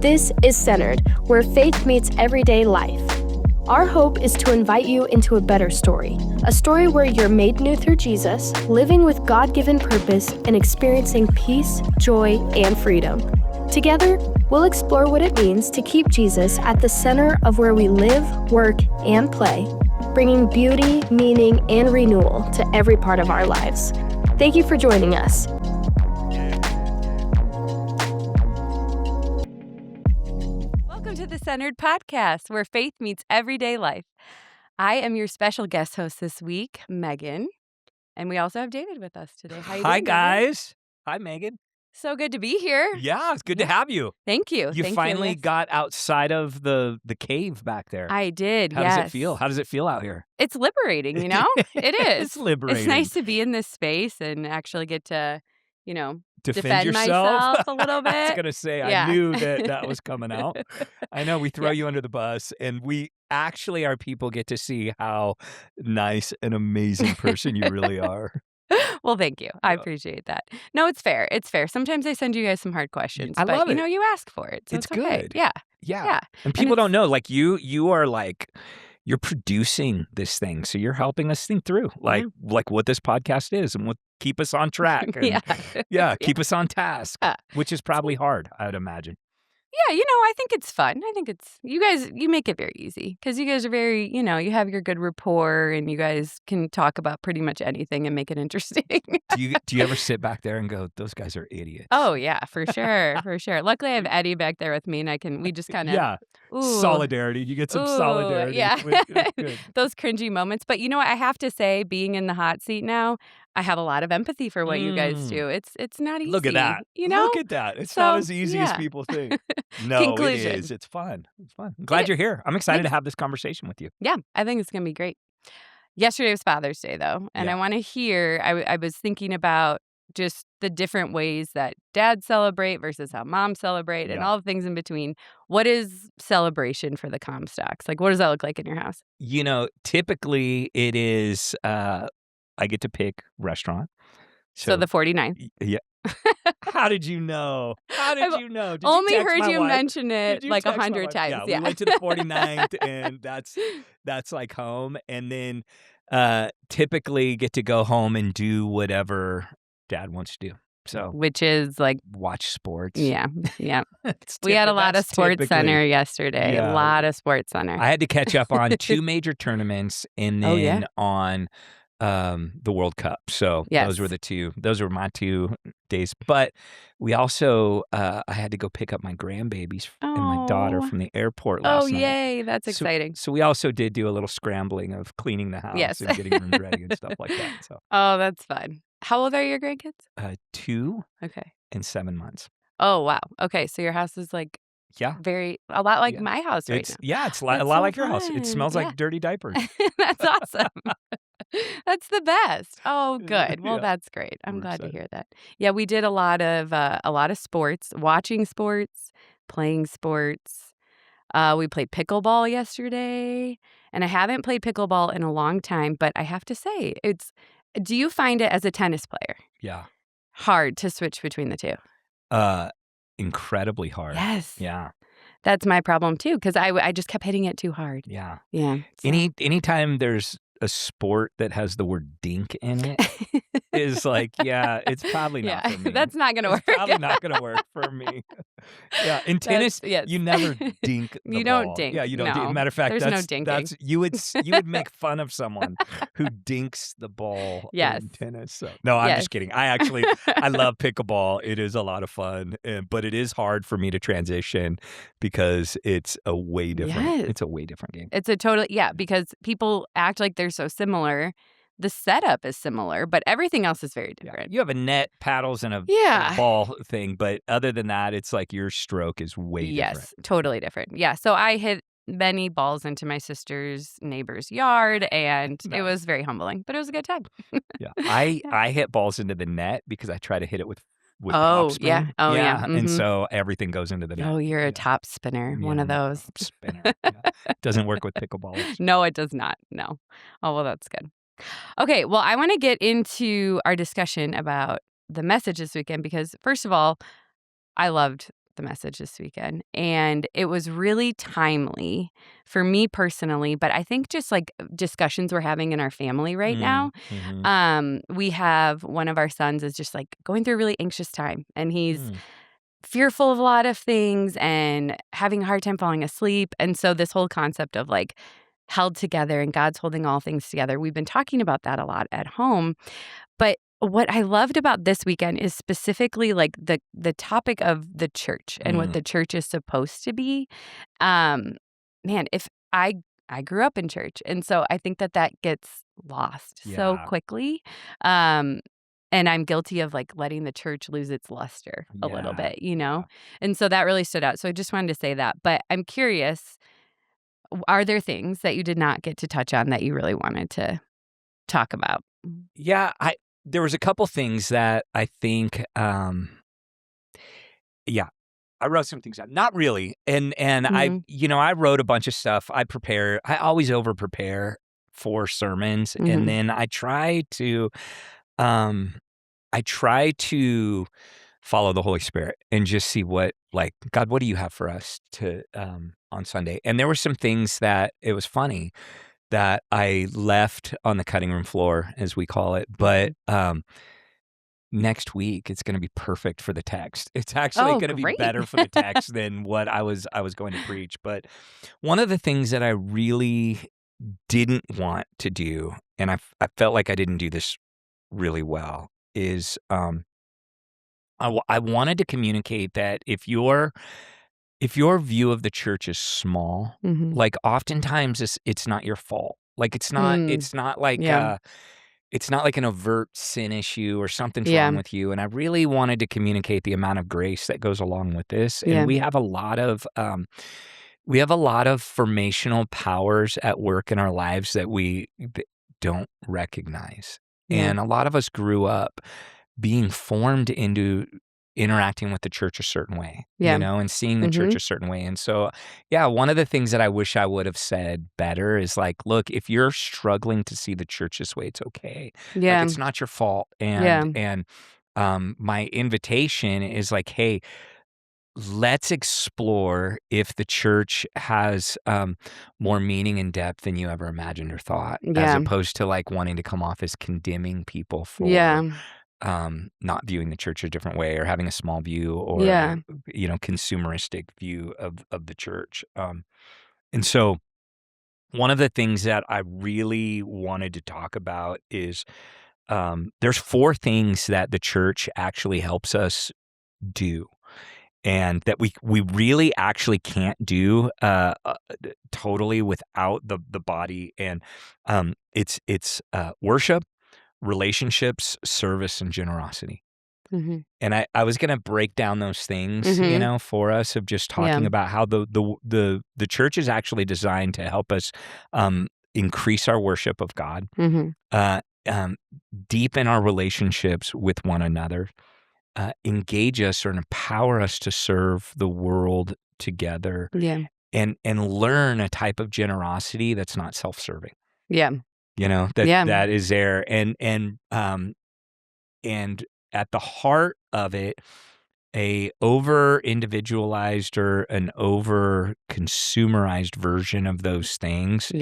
This is Centered, where faith meets everyday life. Our hope is to invite you into a better story, a story where you're made new through Jesus, living with God-given purpose, and experiencing peace, joy, and freedom. Together, we'll explore what it means to keep Jesus at the center of where we live, work, and play, bringing beauty, meaning, and renewal to every part of our lives. Thank you for joining us. Welcome to the Centered Podcast, where faith meets everyday life. I am your special guest host this week, Meghan, and we also have David with us today. How you Hi, doing, guys. Hi, Meghan. So good to be here. Yeah, it's good to have you. Thank you. You finally got outside of the cave back there. I did, How does it feel? How does it feel out here? It's liberating, you know? It is. It's liberating. It's nice to be in this space and actually get to, Defend yourself myself a little bit. I was going to say, Yeah. I knew that was coming out. I know we throw you under the bus, and we actually, our people get to see how nice and amazing person you really are. Well, thank you. I appreciate that. No, it's fair. It's fair. Sometimes I send you guys some hard questions. I love it. You ask for it. So It's okay. good. Yeah. Yeah. And people don't know, like you are like, you're producing this thing. So you're helping us think through like what this podcast is and what keep us on track. And, keep us on task, which is probably hard, I would imagine. Yeah, I think it's fun. I think it's, you make it very easy because you guys are very, you have your good rapport and you guys can talk about pretty much anything and make it interesting. Do you ever sit back there and go, those guys are idiots? Oh, yeah, for sure. For sure. Luckily, I have Eddie back there with me and we just kind of. Solidarity. You get some solidarity. Yeah. Good. Those cringy moments. But you know what? I have to say, being in the hot seat now, I have a lot of empathy for what you guys do. It's not easy. Look at that. Look at that. It's not as easy as people think. No, Conclusion. it is. It's fun. It's fun. I'm glad you're here. I'm excited to have this conversation with you. Yeah, I think it's going to be great. Yesterday was Father's Day, though, and I want to hear, I was thinking about just the different ways that dads celebrate versus how moms celebrate and all the things in between. What is celebration for the Comstocks? Like, what does that look like in your house? Typically it is, I get to pick restaurant. So the 49th. Yeah. How did you know? Did you only text heard my you wife? mention it like 100 times. Yeah, we went to the 49th, and that's like home. And then typically get to go home and do whatever Dad wants to do. So, which is like watch sports. Yeah. We had a lot of Sports Center yesterday. A lot of Sports Center. I had to catch up on 2 major tournaments and then on the World Cup. So those were my 2 days. But we also, I had to go pick up my grandbabies and my daughter from the airport last night. Oh, yay. That's exciting. So we also did do a little scrambling of cleaning the house and getting rooms ready and stuff like that. So. Oh, that's fun. How old are your grandkids? 2 okay. and 7 months. Oh, wow. Okay. So your house is like a lot like my house right now. Yeah, it's a lot like your house. It smells like dirty diapers. That's awesome. That's the best. Oh, good. Well, that's great. I'm glad to hear that. Yeah, we did a lot of sports, watching sports, playing sports. We played pickleball yesterday, and I haven't played pickleball in a long time, but I have to say, do you find it as a tennis player? Yeah. Hard to switch between the two? Incredibly hard. Yes. Yeah. That's my problem too, because I just kept hitting it too hard. Yeah. Yeah. So. Anytime there's a sport that has the word dink in it is like, it's probably not for me. That's not going to work. It's probably not going to work for me. Yeah, in tennis, you never dink the You ball. don't dink. Yeah, you don't no. dink. Matter of fact, there's no dinking. You would make fun of someone who dinks the ball in tennis. So. No, I'm just kidding. I love pickleball. It is a lot of fun, but it is hard for me to transition because it's a way different. It's a way different game. It's a because people act like they're so similar. The setup is similar, but everything else is very different. You have a net, paddles, and a ball thing, but other than that, it's like your stroke is way different. Yes, totally different. Yeah, so I hit many balls into my sister's neighbor's yard, and it was very humbling, but it was a good time. I hit balls into the net because I try to hit it with topspin. Yeah. Oh, yeah. Mm-hmm. And so everything goes into the net. Oh, you're a top spinner, one of those. Top spinner. Doesn't work with pickleballers. No, it does not. No. Oh, well, that's good. Okay, well, I want to get into our discussion about the message this weekend because, first of all, I loved the message this weekend, and it was really timely for me personally, but I think just like discussions we're having in our family right now. We have one of our sons is just like going through a really anxious time, and he's fearful of a lot of things and having a hard time falling asleep. And so this whole concept of like held together and God's holding all things together, we've been talking about that a lot at home. But what I loved about this weekend is specifically like the topic of the church and what the church is supposed to be. Man, if I grew up in church, and so I think that gets lost so quickly. And I'm guilty of like letting the church lose its luster a little bit, you know? And so that really stood out. So I just wanted to say that. But I'm curious, are there things that you did not get to touch on that you really wanted to talk about? Yeah, there was a couple things that I think, I wrote some things out. Not really. And I wrote a bunch of stuff. I always over prepare for sermons. And then I try to follow the Holy Spirit and just see what, like, God, what do you have for us to on Sunday? And there were some things that it was funny that I left on the cutting room floor, as we call it. But next week, it's going to be perfect for the text. It's actually going to be better for the text than what I was going to preach. But one of the things that I really didn't want to do, and I felt like I didn't do this really well, is I wanted to communicate that if your view of the church is small, like oftentimes it's not your fault. Like it's not like it's not like an overt sin issue or something's wrong with you. And I really wanted to communicate the amount of grace that goes along with this. And we have a lot of formational powers at work in our lives that we don't recognize. And a lot of us grew up being formed into interacting with the church a certain way, and seeing the church a certain way. And so, one of the things that I wish I would have said better is like, look, if you're struggling to see the church this way, it's okay. Like, it's not your fault. And my invitation is like, hey, let's explore if the church has more meaning and depth than you ever imagined or thought, as opposed to like wanting to come off as condemning people for not viewing the church a different way or having a small view or consumeristic view of the church. And so one of the things that I really wanted to talk about is there's 4 things that the church actually helps us do, and that we really actually can't do totally without the body. And it's worship, relationships, service, and generosity. And I was going to break down those things, for us, of just talking about how the church is actually designed to help us increase our worship of God, deepen our relationships with one another, engage us or empower us to serve the world together, and learn a type of generosity that's not self-serving. That is there, and at the heart of it, a over individualized or an over consumerized version of those things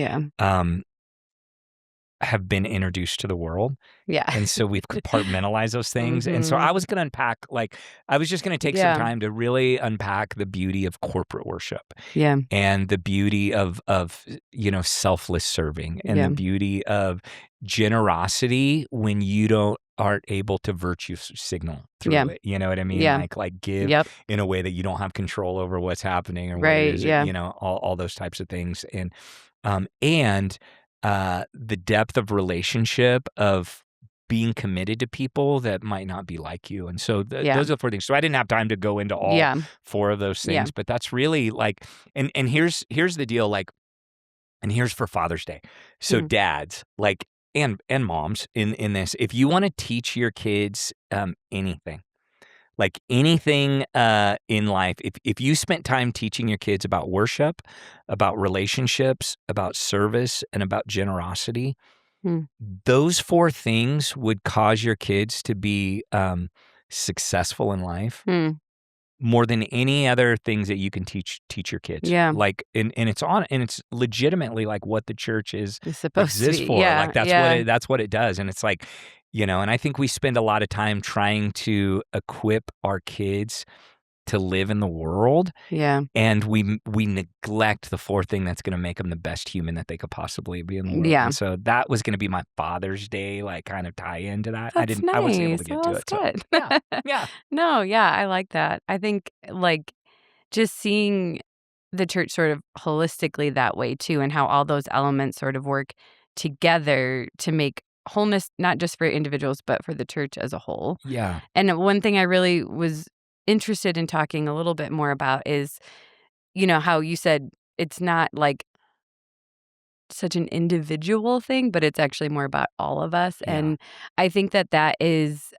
have been introduced to the world. And so we've compartmentalized those things. And so I was going to unpack, I was just going to take some time to really unpack the beauty of corporate worship. And the beauty of selfless serving, and the beauty of generosity when you aren't able to virtue signal through it. You know what I mean? Like give in a way that you don't have control over what's happening or what it is, all those types of things. And the depth of relationship of being committed to people that might not be like you. And so those are the 4 things. So I didn't have time to go into all 4 of those things, but that's really like, and here's the deal, like, and here's for Father's Day. So dads, like, and moms in this, if you want to teach your kids anything, like anything in life, if you spent time teaching your kids about worship, about relationships, about service, and about generosity, those 4 things would cause your kids to be successful in life more than any other things that you can teach your kids. Yeah. Like, and it's legitimately like what the church It's supposed to exists be. for. Yeah. Like that's what it does. And it's like, and I think we spend a lot of time trying to equip our kids to live in the world. Yeah. And we neglect the fourth thing that's going to make them the best human that they could possibly be in the world. Yeah. And so that was going to be my Father's Day, like kind of tie into that. That's nice. I wasn't able to get to it. Good. So, yeah. No, yeah, I like that. I think like just seeing the church sort of holistically that way too, and how all those elements sort of work together to make wholeness, not just for individuals, but for the church as a whole. Yeah. And one thing I really was interested in talking a little bit more about is, how you said it's not like such an individual thing, but it's actually more about all of us. Yeah. And I think that is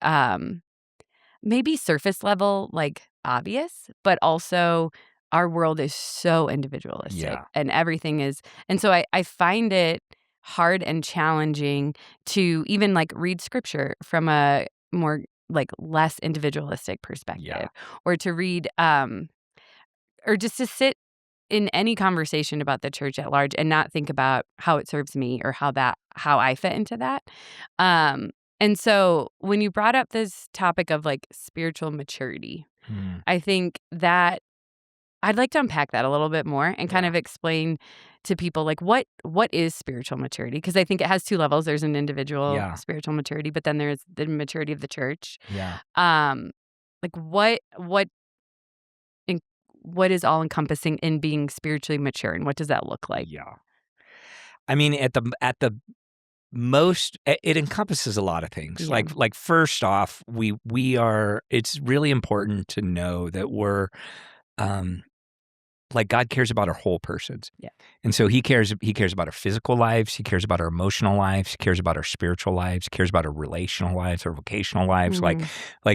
maybe surface level, like obvious, but also our world is so individualistic and everything is. And so I find it hard and challenging to even like read scripture from a more like less individualistic perspective, or to read or just to sit in any conversation about the church at large and not think about how it serves me or how I fit into that. And so when you brought up this topic of like spiritual maturity, I think that I'd like to unpack that a little bit more and kind of explain to people like what is spiritual maturity, because I think it has two levels. There's an individual spiritual maturity, but then there's the maturity of the church. Yeah. Like what is all encompassing in being spiritually mature, and what does that look like? Yeah. I mean, at the most, it encompasses a lot of things. Yeah. Like first off, it's really important to know that we're, like God cares about our whole persons. Yeah. And so he cares about our physical lives. He cares about our emotional lives. He cares about our spiritual lives. He cares about our relational lives, our vocational lives. Like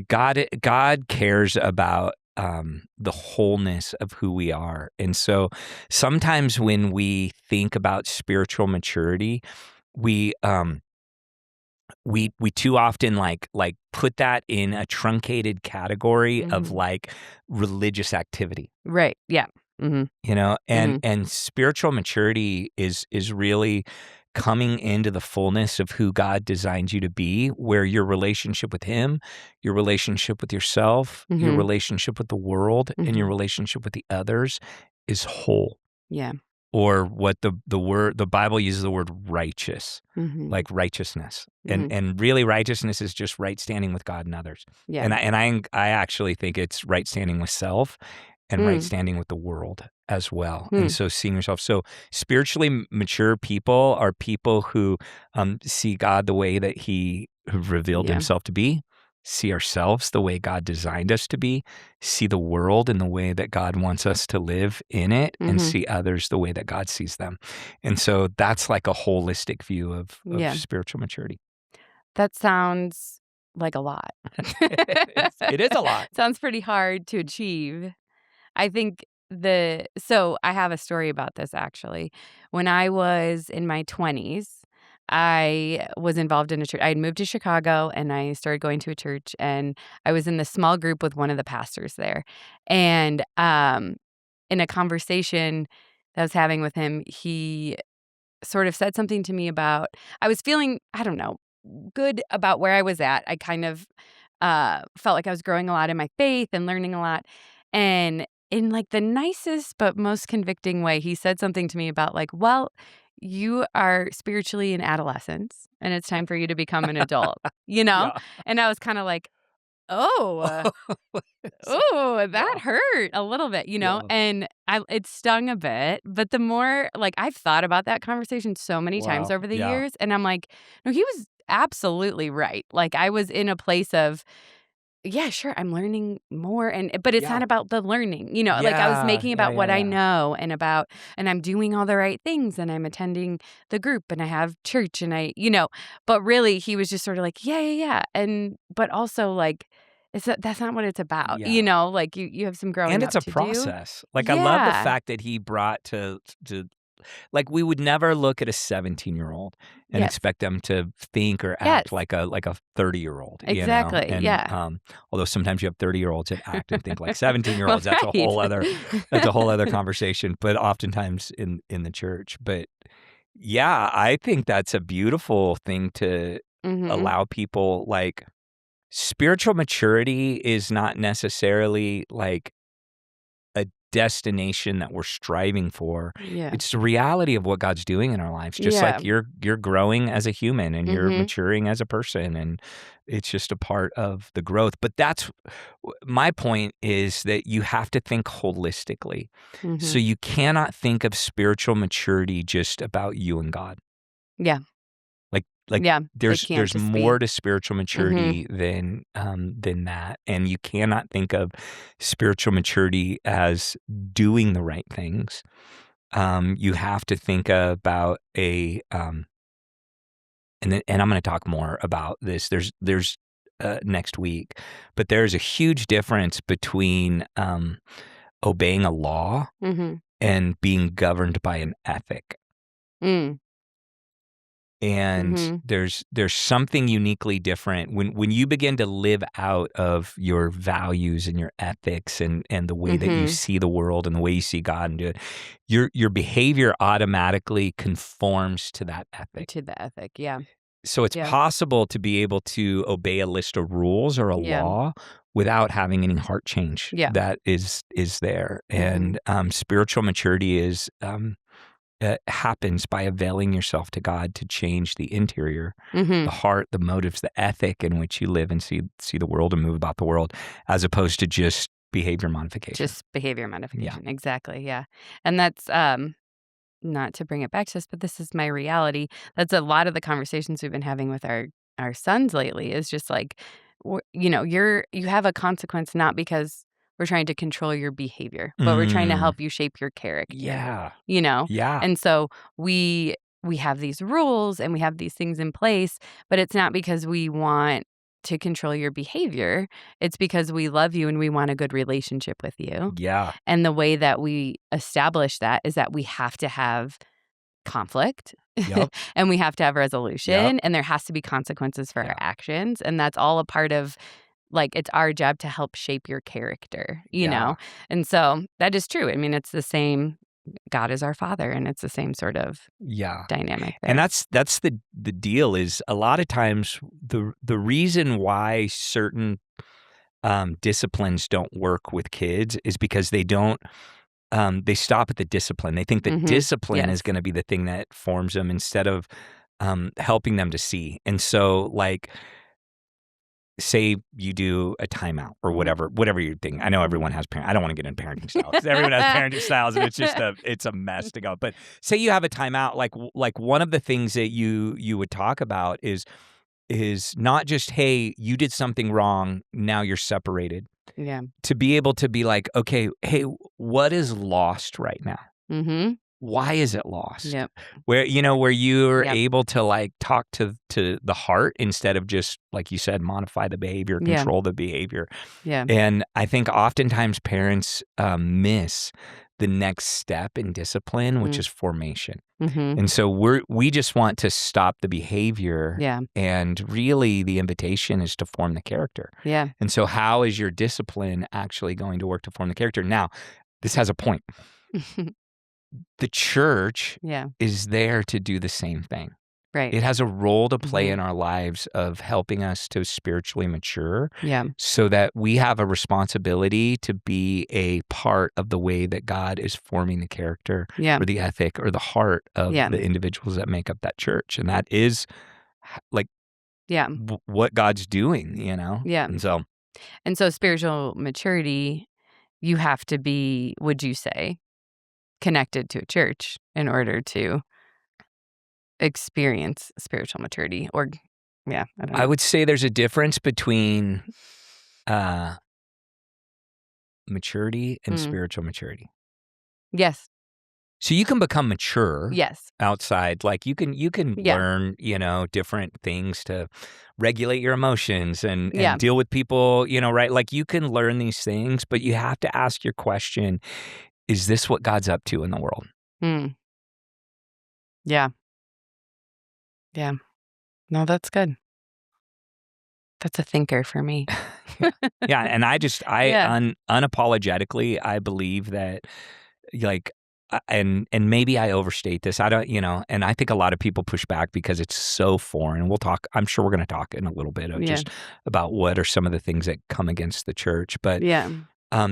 God cares about the wholeness of who we are. And so sometimes when we think about spiritual maturity, we too often like put that in a truncated category of like religious activity. Right. Yeah. Mm-hmm. And spiritual maturity is really coming into the fullness of who God designed you to be, where your relationship with Him, your relationship with yourself, your relationship with the world, and your relationship with the others is whole. Yeah. Or what the Bible uses the word righteous, like righteousness, and really righteousness is just right standing with God and others. Yeah. And I actually think it's right standing with self and right standing with the world as well. And so seeing yourself. So spiritually mature people are people who see God the way that He revealed Himself to be, see ourselves the way God designed us to be, see the world in the way that God wants us to live in it, and see others the way that God sees them. And so that's like a holistic view of spiritual maturity. That sounds like a lot. It is a lot. Sounds pretty hard to achieve. I think so I have a story about this actually. When I was in my 20s, I was involved in a church. I had moved to Chicago and I started going to a church, and I was in this small group with one of the pastors there. And in a conversation that I was having with him, he sort of said something to me about, I was feeling, I don't know, good about where I was at. I kind of felt like I was growing a lot in my faith and learning a lot. And in like the nicest but most convicting way, he said something to me about like, well, you are spiritually in adolescence and it's time for you to become an adult, Yeah. And I was kind of like, oh, that hurt a little bit, Yeah. and it stung a bit. But the more like I've thought about that conversation so many times over the years, and I'm like, no, he was absolutely right. Like I was in a place of, yeah, sure, I'm learning more, but it's not about the learning, like I was making about what I know and I'm doing all the right things, and I'm attending the group, and I have church, and but really he was just sort of like, yeah. And, but also like, that's not what it's about, like you have some growing and up it's a to process. do. Like I love the fact that he brought to like we would never look at a 17-year-old and Yes. expect them to think or Yes. act like a 30-year-old. Exactly. And, yeah. Although sometimes you have 30-year-olds that act and think like 17-year-olds. Well, That's a whole other conversation. But oftentimes in the church. But yeah, I think that's a beautiful thing to allow people. Like, spiritual maturity is not necessarily like a destination that we're striving for. Yeah. It's the reality of what God's doing in our lives. Just like you're growing as a human and you're maturing as a person, and it's just a part of the growth. But that's my point, is that you have to think holistically. So you cannot think of spiritual maturity just about you and God. Yeah. Like Yeah, there's more to spiritual maturity than that, and you cannot think of spiritual maturity as doing the right things. You have to think about and I'm going to talk more about this. There's next week, but there's a huge difference between obeying a law and being governed by an ethic. And there's something uniquely different when you begin to live out of your values and your ethics and the way that you see the world and the way you see God and do it. Your behavior automatically conforms to that ethic. To the ethic, yeah. So it's possible to be able to obey a list of rules or a law without having any heart change that is there. And spiritual maturity is happens by availing yourself to God to change the interior, the heart, the motives, the ethic in which you live and see the world and move about the world, as opposed to just behavior modification. Just behavior modification, exactly, yeah. And that's, not to bring it back to us, but this is my reality. That's a lot of the conversations we've been having with our sons lately, is just like, you have a consequence not because we're trying to control your behavior, but we're trying to help you shape your character. Yeah. Yeah. And so we have these rules and we have these things in place, but it's not because we want to control your behavior. It's because we love you and we want a good relationship with you. Yeah. And the way that we establish that is that we have to have conflict and we have to have resolution and there has to be consequences for our actions. And that's all a part of, like, it's our job to help shape your character, you know? And so that is true. I mean, it's the same. God is our Father, and it's the same sort of dynamic there. And that's the deal, is a lot of times the reason why certain disciplines don't work with kids is because they don't they stop at the discipline. They think that discipline is going to be the thing that forms them instead of helping them to see. And so, like, say you do a timeout or whatever you're thinking. I know everyone has I don't want to get into parenting styles. Everyone has parenting styles, and it's just it's a mess to go. But say you have a timeout, like one of the things that you would talk about is not just, hey, you did something wrong, now you're separated. Yeah. To be able to be like, okay, hey, what is lost right now? Why is it lost? Yep. Where you're able to, like, talk to the heart instead of just, like you said, modify the behavior, control the behavior. Yeah. And I think oftentimes parents miss the next step in discipline, which is formation. And so we just want to stop the behavior. Yeah. And really the invitation is to form the character. Yeah. And so how is your discipline actually going to work to form the character? Now, this has a point. The church is there to do the same thing. Right. It has a role to play in our lives of helping us to spiritually mature. Yeah. So that we have a responsibility to be a part of the way that God is forming the character or the ethic or the heart of the individuals that make up that church. And that is, like, what God's doing, Yeah. And so spiritual maturity, you have to be, would you say, connected to a church in order to experience spiritual maturity? Or I don't know. I would say there's a difference between maturity and spiritual maturity. Yes. So you can become mature outside. Like, you can learn, different things to regulate your emotions and deal with people, right? Like, you can learn these things, but you have to ask your question, is this what God's up to in the world? Yeah. Yeah. No, that's good. That's a thinker for me. Yeah, and Yeah. unapologetically, I believe that, like, and maybe I overstate this. I don't, and I think a lot of people push back because it's so foreign. We'll talk. I'm sure we're going to talk in a little bit of Yeah. just about what are some of the things that come against the church. But Yeah.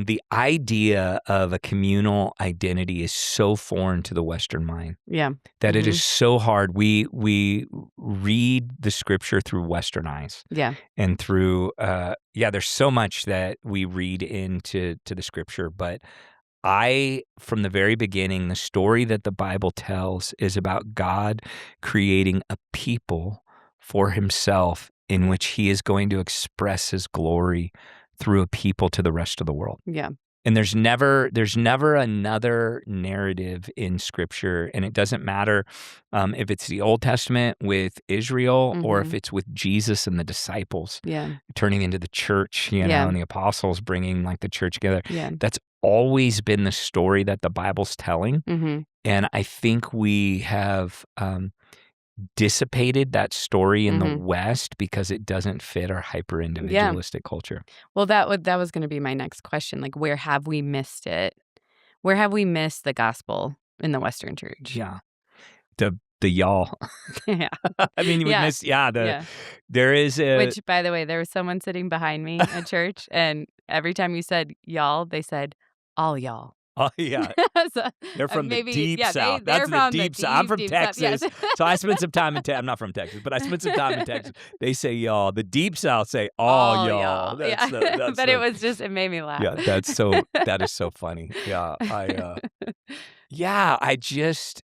the idea of a communal identity is so foreign to the Western mind. Yeah. That it is so hard. We read the scripture through Western eyes. Yeah. And through, there's so much that we read into the scripture. But from the very beginning, the story that the Bible tells is about God creating a people for himself in which he is going to express his glory through a people to the rest of the world. Yeah. And there's never another narrative in Scripture, and it doesn't matter if it's the Old Testament with Israel or if it's with Jesus and the disciples turning into the church, and the apostles bringing like the church together. Yeah. That's always been the story that the Bible's telling, and I think we have dissipated that story in the West because it doesn't fit our hyper individualistic culture. Well, that was going to be my next question. Like, where have we missed it? Where have we missed the gospel in the Western church? Yeah, the y'all. Yeah, I mean, we missed. There is which, by the way, there was someone sitting behind me at church, and every time you said y'all, they said all y'all. Oh, yeah. So, they're from the deep South. That's the deep South. I'm from Texas. So I spent some time in Texas. I'm not from Texas, but I spent some time in Texas. They say y'all. The deep South say all y'all. But it made me laugh. Yeah, that is so funny. Yeah, I just,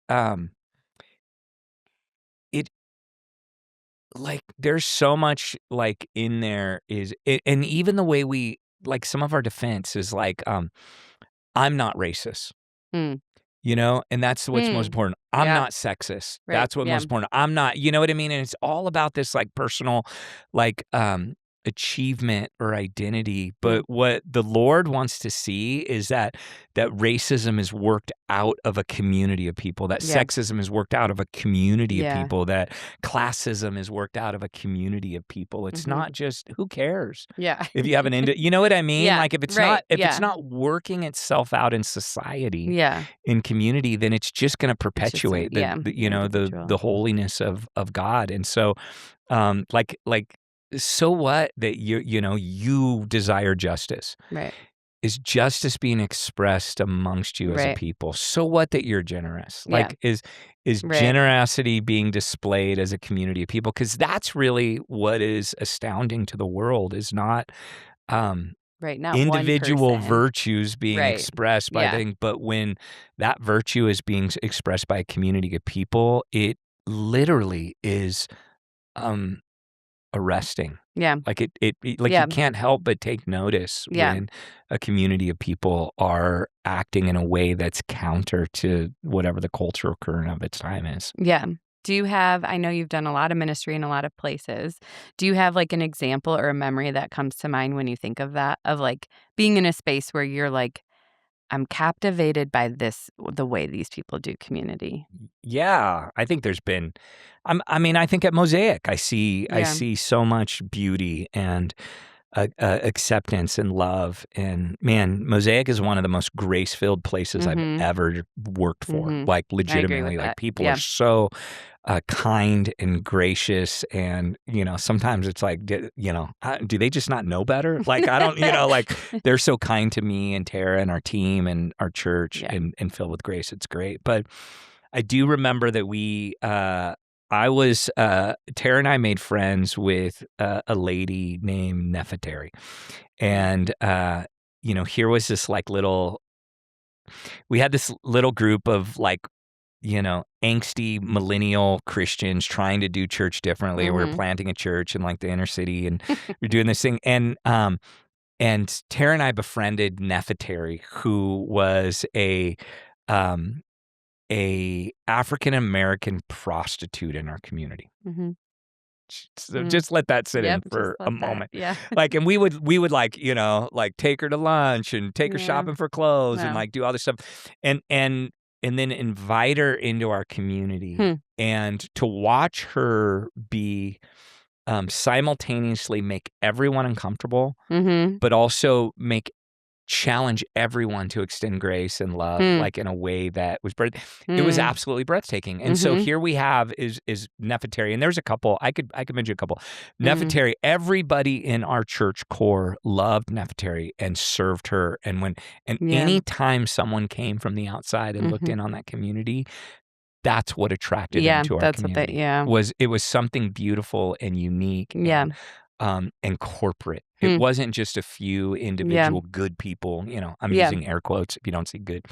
like, there's so much, like, in there and even the way we, like, some of our defense is like, I'm not racist, and that's what's most important. I'm not sexist. Right. That's what's most important. I'm not, you know what I mean? And it's all about this like personal, like, achievement or identity. But what the Lord wants to see is that racism is worked out of a community of people, that sexism is worked out of a community of people, that classism is worked out of a community of people. It's not just, who cares? Yeah. If you have you know what I mean? Yeah, like if it's not working itself out in society, in community, then it's just going to perpetuate the holiness of God. And so, so what that you desire justice. Right. Is justice being expressed amongst you as a people? So what that you're generous? Like is generosity being displayed as a community of people? Because that's really what is astounding to the world, is not not individual virtues being expressed by things, but when that virtue is being expressed by a community of people, it literally is arresting. Yeah. Like you can't help but take notice when a community of people are acting in a way that's counter to whatever the cultural current of its time is. Yeah. Do you have, I know you've done a lot of ministry in a lot of places. Do you have like an example or a memory that comes to mind when you think of that, of like being in a space where you're like, I'm captivated by the way these people do community? Yeah, I think there's been, I think at Mosaic, I see so much beauty and acceptance and love. And man, Mosaic is one of the most grace-filled places I've ever worked for. Like legitimately, like people are so kind and gracious, and sometimes it's like, do they just not know better? Like I don't, like they're so kind to me and Tara and our team and our church, and filled with grace. It's great. But I do remember that Tara and I made friends with a lady named Nefertari, and here was this we had this little group of like, angsty millennial Christians trying to do church differently. We were planting a church in like the inner city, and we're doing this thing. And Tara and I befriended Nefertari, who was a African-American prostitute in our community. So just let that sit in for a moment. Like, and we would like, like take her to lunch and take her shopping for clothes and like do all this stuff. And and then invite her into our community and to watch her be simultaneously make everyone uncomfortable, but also challenge everyone to extend grace and love, like in a way that was it was absolutely breathtaking. And so here we have is Nefertari, and there's a couple I could mention a couple. Nefertari, everybody in our church core loved Nefertari and served her, and any time someone came from the outside and looked in on that community, that's what attracted them to our community. It was something beautiful and unique. And corporate. It wasn't just a few individual good people, I'm using air quotes if you don't see good,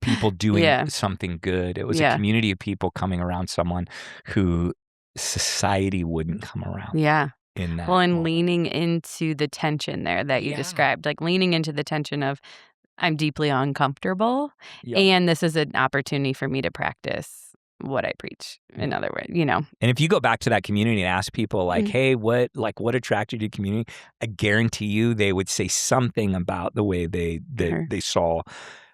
people doing something good. It was a community of people coming around someone who society wouldn't come around. In that moment. Leaning into the tension there that you described, like leaning into the tension of I'm deeply uncomfortable and this is an opportunity for me to practice what I preach, in other words, And if you go back to that community and ask people like, hey, what attracted you to community? I guarantee you they would say something about the way they saw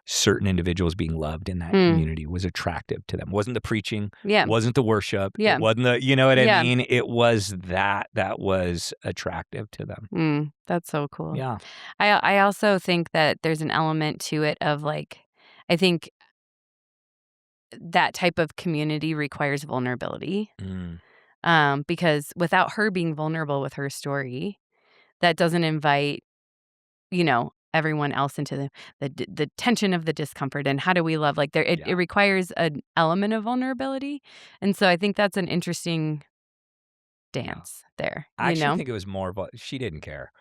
certain individuals being loved in that community was attractive to them. It wasn't the preaching, wasn't the worship, it wasn't the, you know what I mean? It was that was attractive to them. That's so cool. Yeah. I also think that there's an element to it of like, I think that type of community requires vulnerability. Because without her being vulnerable with her story, that doesn't invite, everyone else into the tension of the discomfort and how do we love? Like it requires an element of vulnerability. And so I think that's an interesting dance there. I actually think it was more of she didn't care.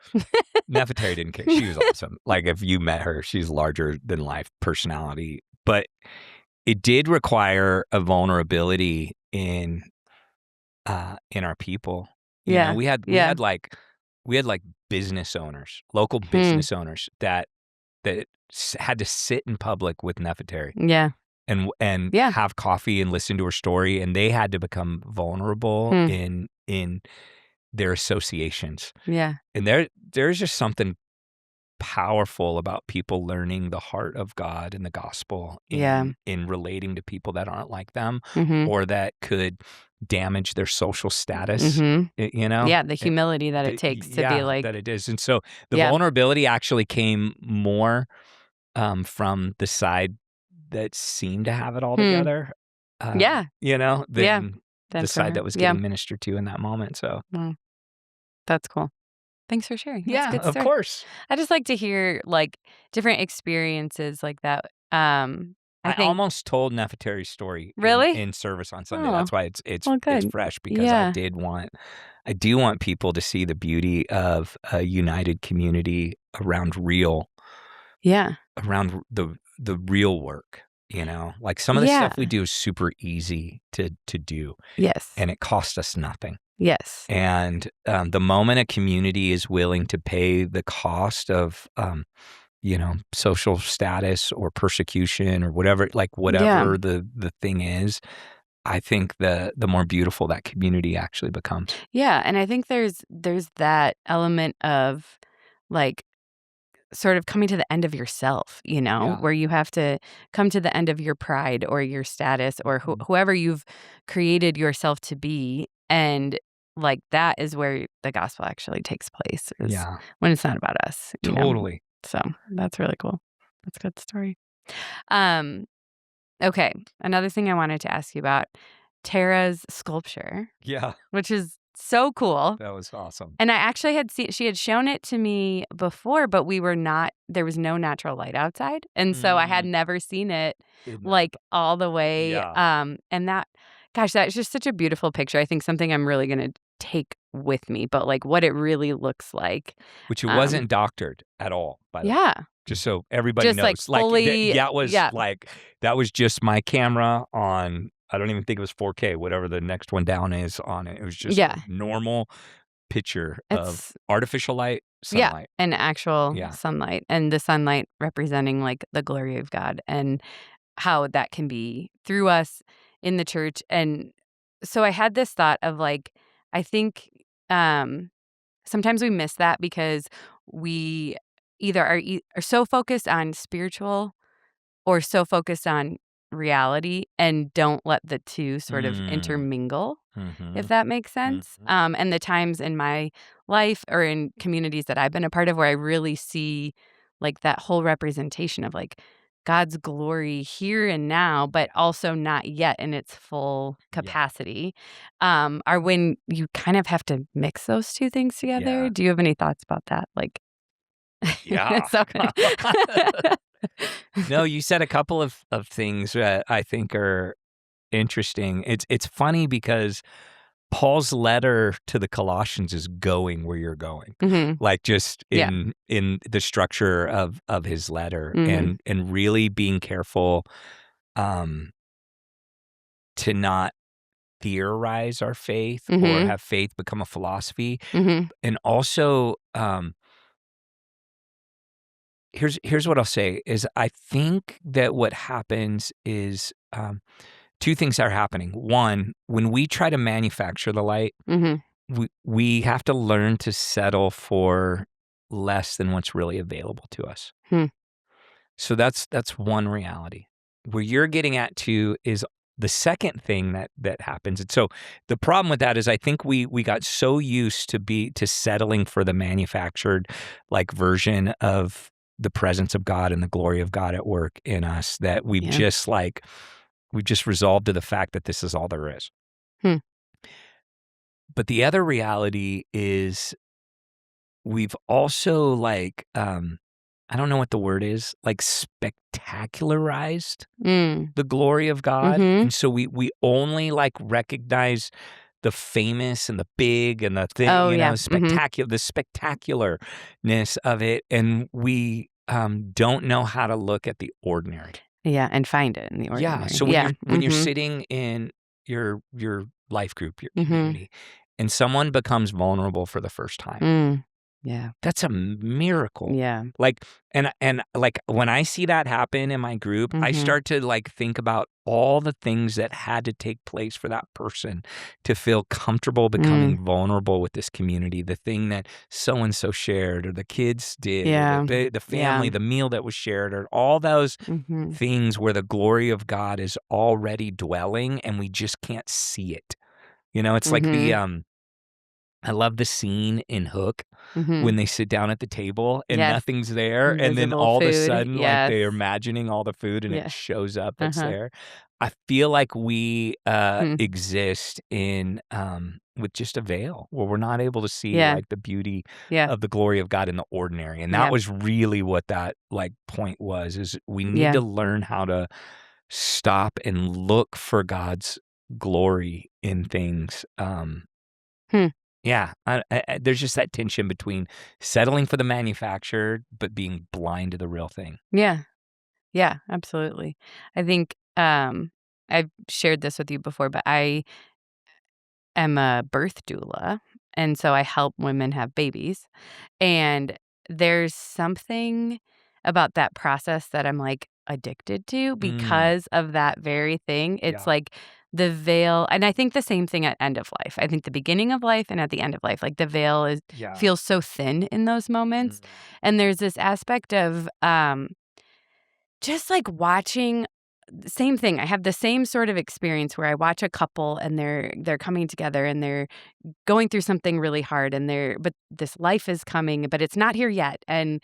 Nefertari didn't care. She was awesome. Like if you met her, she's larger than life personality. But it did require a vulnerability in our people. We had business owners, local business owners that had to sit in public with Nefertari. And have coffee and listen to her story, and they had to become vulnerable in their associations. And there's just something powerful about people learning the heart of God and the gospel in relating to people that aren't like them or that could damage their social status, the humility that it takes to be like that it is. And so the vulnerability actually came more from the side that seemed to have it all together, than the side that was getting ministered to in that moment. So that's cool. Thanks for sharing. Yeah, of course. I just like to hear like different experiences like that. I almost told Nefertari's story in service on Sunday. That's why it's fresh, because I do want people to see the beauty of a united community around around the real work. Like some of the stuff we do is super easy to do. Yes. And it costs us nothing. Yes. And the moment a community is willing to pay the cost of, social status or persecution or whatever the thing is, I think the more beautiful that community actually becomes. Yeah. And I think there's that element of like sort of coming to the end of yourself, where you have to come to the end of your pride or your status or whoever you've created yourself to be. And like that is where the gospel actually takes place. When it's not about us. Totally. So that's really cool. That's a good story. Okay. Another thing I wanted to ask you about, Tara's sculpture. Yeah. Which is so cool. That was awesome. And I actually she had shown it to me before, but there was no natural light outside. And so I had never seen it like all the way. And that's just such a beautiful picture. I think something I'm really going to take with me, but like what it really looks like. Which it wasn't doctored at all, by the way. Yeah. Just so everybody knows. Like fully, that was just my camera on, I don't even think it was 4K, whatever the next one down is on it. It was just a normal picture of artificial light, sunlight. Yeah, and actual sunlight. And the sunlight representing like the glory of God and how that can be through us in the church. And so I had this thought of like, I think sometimes we miss that because we either are so focused on spiritual or so focused on reality and don't let the two sort of intermingle, if that makes sense. And the times in my life or in communities that I've been a part of where I really see like that whole representation of like God's glory here and now, but also not yet in its full capacity, are when you kind of have to mix those two things together. Yeah. Do you have any thoughts about that? Like, Yeah. so good. No, you said a couple of things that I think are interesting. It's funny because Paul's letter to the Colossians is going where you're going, like just in the structure of his letter, and really being careful to not theorize our faith or have faith become a philosophy, and also here's what I'll say is I think that what happens is two things are happening. One, when we try to manufacture the light, we have to learn to settle for less than what's really available to us. So that's one reality. Where you're getting at too is the second thing that happens. And so the problem with that is I think we got so used to settling for the manufactured like version of the presence of God and the glory of God at work in us that we've just resolved to the fact that this is all there is. But the other reality is we've also like, I don't know what the word is, like spectacularized the glory of God. And so we only like recognize the famous and the big and the thing, the spectacularness of it. And we don't know how to look at the ordinary. Yeah, and find it in the ordinary. Yeah, so when you're sitting in your life group, your community, and someone becomes vulnerable for the first time, that's a miracle. Yeah, like and like when I see that happen in my group, I start to like think about all the things that had to take place for that person to feel comfortable becoming vulnerable with this community. The thing that so and so shared, or the kids did, or the family, the meal that was shared, or all those things where the glory of God is already dwelling, and we just can't see it. It's like the I love the scene in Hook when they sit down at the table and nothing's there, and then all of a sudden, like they're imagining all the food, and it shows up that's there. I feel like we exist in with just a veil where we're not able to see like the beauty of the glory of God in the ordinary, and that was really what that like point was. Is we need to learn how to stop and look for God's glory in things. Yeah, there's just that tension between settling for the manufactured but being blind to the real thing. Yeah, absolutely. I think I've shared this with you before, but I am a birth doula, and so I help women have babies. And there's something about that process that I'm like addicted to because of that very thing. It's like the veil, and I think the same thing at end of life. I think the beginning of life and at the end of life, like the veil feels so thin in those moments. And there's this aspect of just like watching same thing. I have the same sort of experience where I watch a couple and they're coming together and they're going through something really hard, and but this life is coming, but it's not here yet. And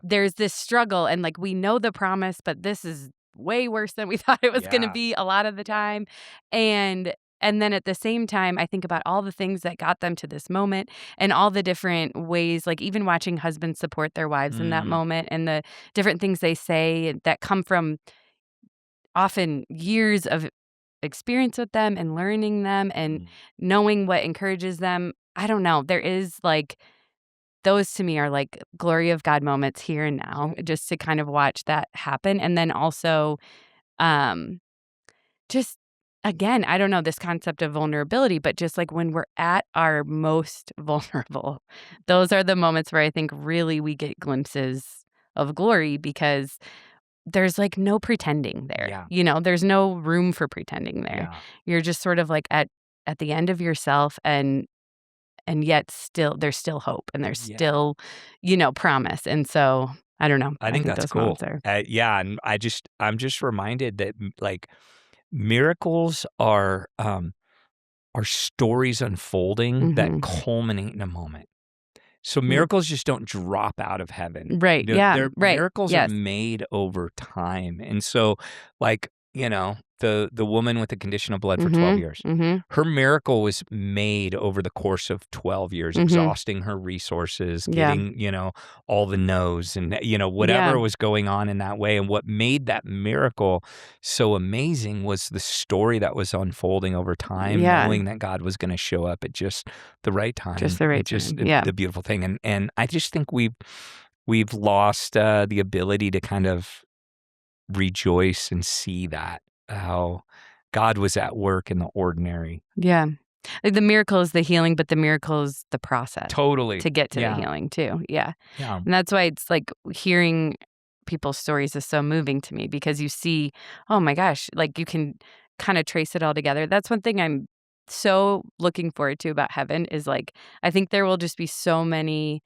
there's this struggle, and like we know the promise, but this is way worse than we thought it was going to be a lot of the time. And then at the same time, I think about all the things that got them to this moment and all the different ways, like even watching husbands support their wives in that moment, and the different things they say that come from often years of experience with them and learning them and knowing what encourages them. I don't know. There is like, those to me are like glory of God moments here and now, just to kind of watch that happen. And then also just, again, I don't know, this concept of vulnerability, but just like when we're at our most vulnerable, those are the moments where I think really we get glimpses of glory, because there's like no pretending there. There's no room for pretending there. You're just sort of like at the end of yourself, and yet still there's still hope, and there's still promise. And so I don't know. I think that's those cool. moments are. Yeah, and I'm just reminded that like miracles are stories unfolding that culminate in a moment. So miracles just don't drop out of heaven. Right. Yeah. Right. Miracles are made over time. And so, like, the woman with the condition of blood for 12 years, her miracle was made over the course of 12 years, exhausting her resources, getting, all the no's and, whatever was going on in that way. And what made that miracle so amazing was the story that was unfolding over time, knowing that God was going to show up at just the right time. Just the right time. The beautiful thing. And I just think we've lost the ability to kind of rejoice and see that, how God was at work in the ordinary. Yeah. Like the miracle is the healing, but the miracle is the process. Totally. To get to the healing too. Yeah. Yeah. And that's why it's like hearing people's stories is so moving to me, because you see, oh my gosh, like you can kind of trace it all together. That's one thing I'm so looking forward to about heaven is like, I think there will just be so many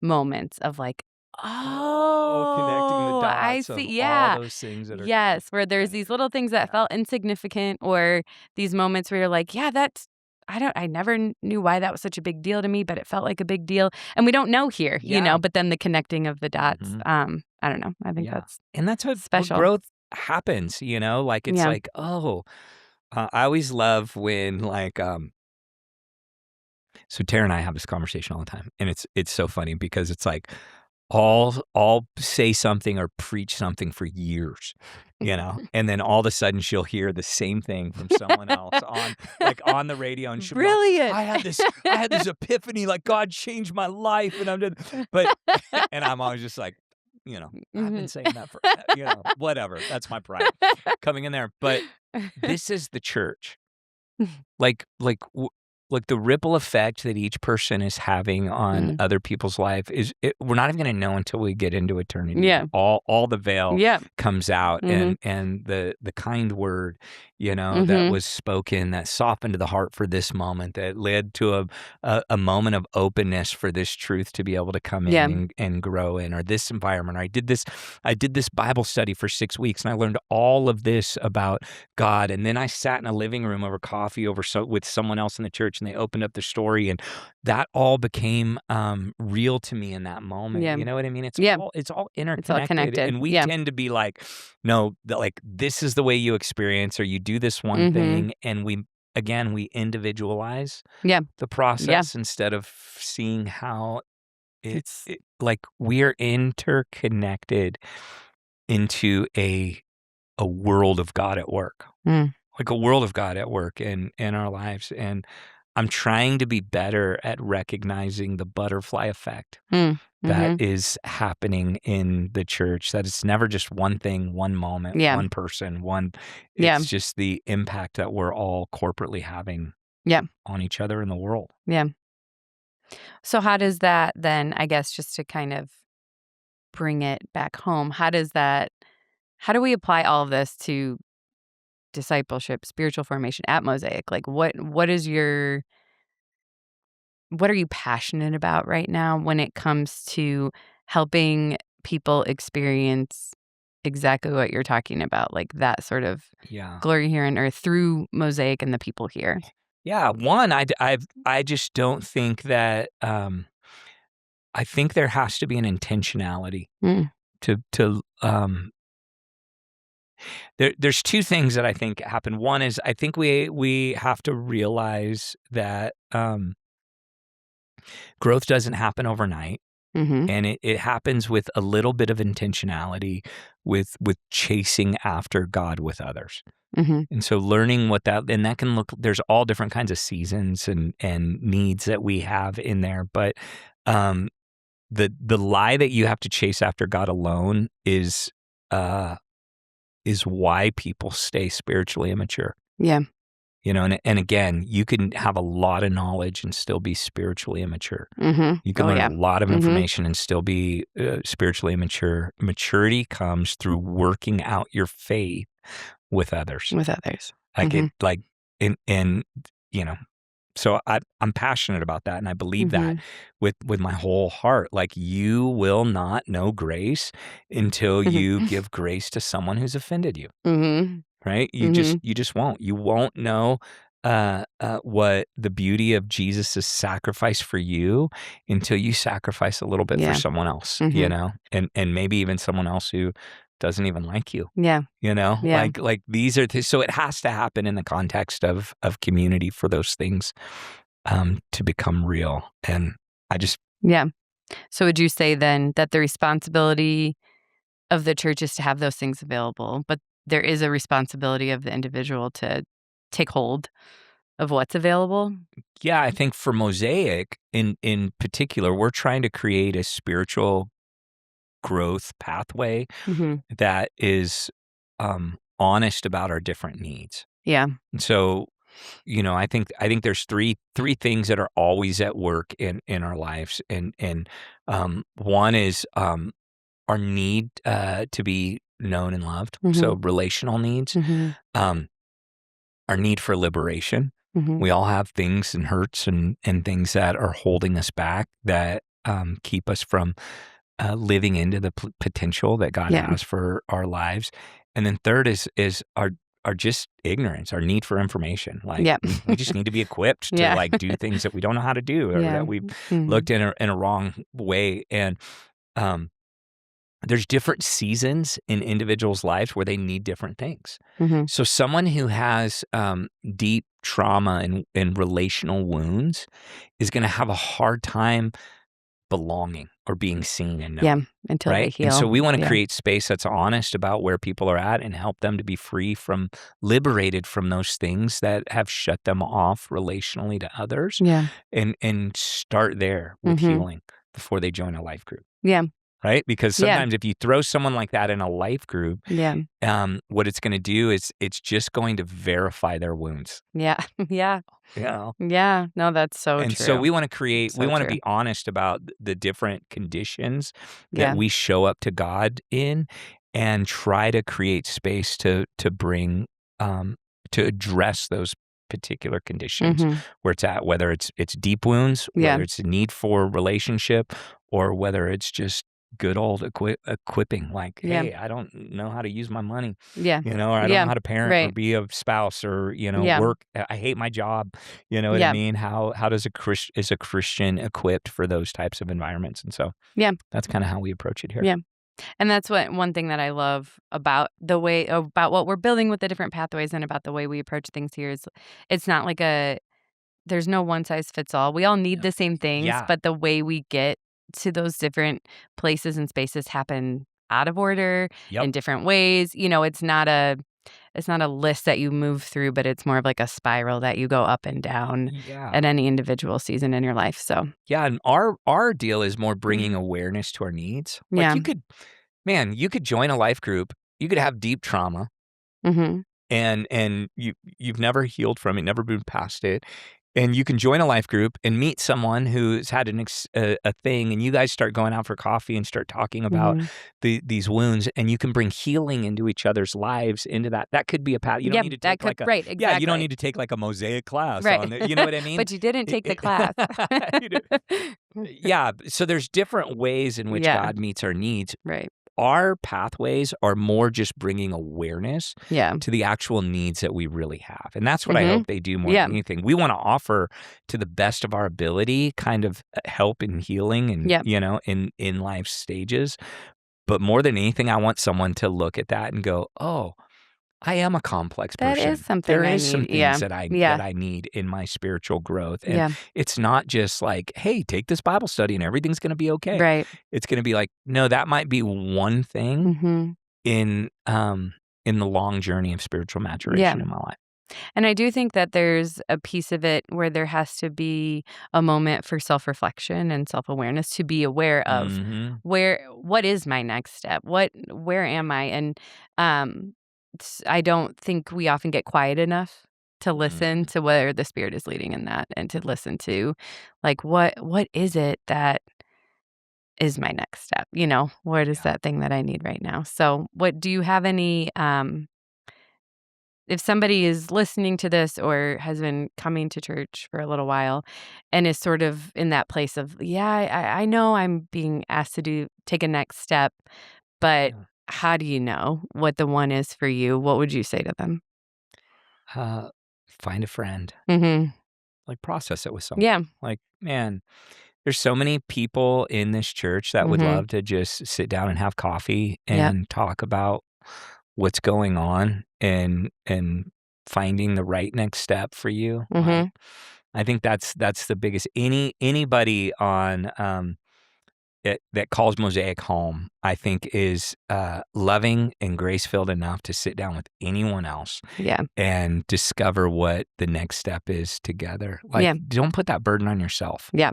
moments of like, connecting the dots. I see. All those things that are. Yes, where there's these little things that felt insignificant, or these moments where you're like, yeah, I never knew why that was such a big deal to me, but it felt like a big deal. And we don't know here, but then the connecting of the dots, I don't know. I think that's what special. What growth happens, like it's like, I always love when like, so Tara and I have this conversation all the time, and it's so funny because it's like, I'll say something or preach something for years, and then all of a sudden she'll hear the same thing from someone else on the radio, and she'll Brilliant. be like, I had this epiphany, like God changed my life, and and I'm always just like, I've been saying that for, whatever. That's my pride coming in there. But this is the church, like the ripple effect that each person is having on other people's life we're not even going to know until we get into eternity. Yeah. All the veil comes out, and the kind word, that was spoken, that softened the heart for this moment, that led to a moment of openness for this truth to be able to come in and grow in, or this environment. Or I did this Bible study for 6 weeks, and I learned all of this about God. And then I sat in a living room over coffee with someone else in the church, and they opened up their story, and that all became real to me in that moment. You know what I mean? It's all interconnected. It's all connected. And we tend to be like, no, like this is the way you experience, or you do this one thing, and we individualize the process instead of seeing how it's like we are interconnected into a world of God at work. Like a world of God at work in our lives. And I'm trying to be better at recognizing the butterfly effect that is happening in the church, that it's never just one thing, one moment, one person, it's just the impact that we're all corporately having on each other in the world. Yeah. So how does that then, I guess, just to kind of bring it back home, how do we apply all of this to discipleship, spiritual formation at Mosaic? Like what are you passionate about right now when it comes to helping people experience exactly what you're talking about, like that sort of glory here on earth through Mosaic and the people here? Yeah, one, I just don't think that I think there has to be an intentionality to There's two things that I think happen. One is I think we have to realize that growth doesn't happen overnight, and it happens with a little bit of intentionality, with chasing after God with others. And so learning what that can look. There's all different kinds of seasons and needs that we have in there, but the lie that you have to chase after God alone is why people stay spiritually immature. Yeah. And again, you can have a lot of knowledge and still be spiritually immature. You can learn a lot of information and still be spiritually immature. Maturity comes through working out your faith with others. With others. Like So I'm passionate about that, and I believe that with my whole heart. Like, you will not know grace until you give grace to someone who's offended you. Right? You just won't. You won't know what the beauty of Jesus' sacrifice for you until you sacrifice a little bit for someone else, and maybe even someone else who doesn't even like you. Like these are so it has to happen in the context of community for those things to become real. And I just So would you say then that the responsibility of the church is to have those things available, but there is a responsibility of the individual to take hold of what's available? Yeah, I think for Mosaic in particular, we're trying to create a spiritual growth pathway that is honest about our different needs. Yeah. And so, I think there's three things that are always at work in our lives, and one is our need to be known and loved. So relational needs, our need for liberation. We all have things and hurts and things that are holding us back that keep us from living into the potential that God has for our lives. And then third is our just ignorance, our need for information. Like we just need to be equipped to like do things that we don't know how to do, or that we've looked in a wrong way. And there's different seasons in individuals' lives where they need different things. So someone who has deep trauma and relational wounds is going to have a hard time belonging or being seen and known. Until they heal. And so we want to create space that's honest about where people are at and help them to be liberated from those things that have shut them off relationally to others. And start there with healing before they join a life group. Right? Because sometimes if you throw someone like that in a life group, what it's going to do is it's just going to verify their wounds. No, that's so true. And so we want to be honest about the different conditions that we show up to God in, and try to create space to bring, to address those particular conditions where it's at, whether it's deep wounds, whether it's a need for relationship, or whether it's just good old equipping, like, hey, I don't know how to use my money, or I don't know how to parent or be a spouse, or work. I hate my job. You know what I mean? How is a Christian equipped for those types of environments? And so that's kind of how we approach it here. And that's one thing that I love about about what we're building with the different pathways, and about the way we approach things here is it's not like there's no one size fits all. We all need the same things, but the way we get to those different places and spaces happen out of order in different ways. It's not a list that you move through, but it's more of like a spiral that you go up and down at any individual season in your life. So and our deal is more bringing awareness to our needs. Like you could join a life group, you could have deep trauma, and you've never healed from it, never been past it. And you can join a life group and meet someone who's had a thing, and you guys start going out for coffee and start talking about these wounds, and you can bring healing into each other's lives. Into that could be a path. You don't need to take you don't need to take like a Mosaic class on it. You know what I mean? But you didn't take the class. So there's different ways in which God meets our needs. Right. Our pathways are more just bringing awareness to the actual needs that we really have. And that's what I hope they do more than anything. We want to offer, to the best of our ability, kind of help in healing and, in life stages. But more than anything, I want someone to look at that and go, oh, I am a complex person. That is something There I is some need. things that I need in my spiritual growth. And it's not just like, hey, take this Bible study and everything's going to be okay. Right. It's going to be like, no, that might be one thing in the long journey of spiritual maturation in my life. And I do think that there's a piece of it where there has to be a moment for self-reflection and self-awareness, to be aware of what is my next step? Where am I? And I don't think we often get quiet enough to listen to where the Spirit is leading in that, and to listen to, like, what is it that is my next step? What is that thing that I need right now? So do you have any if somebody is listening to this or has been coming to church for a little while and is sort of in that place of, I know I'm being asked to take a next step, but how do you know what the one is for you? What would you say to them? Find a friend. Mm-hmm. Like, process it with someone. Yeah. Like, man, there's so many people in this church that would love to just sit down and have coffee and talk about what's going on and finding the right next step for you. Like, I think that's the biggest. Anybody on that calls Mosaic home, I think, is loving and grace-filled enough to sit down with anyone else and discover what the next step is together. Like, don't put that burden on yourself. Yeah.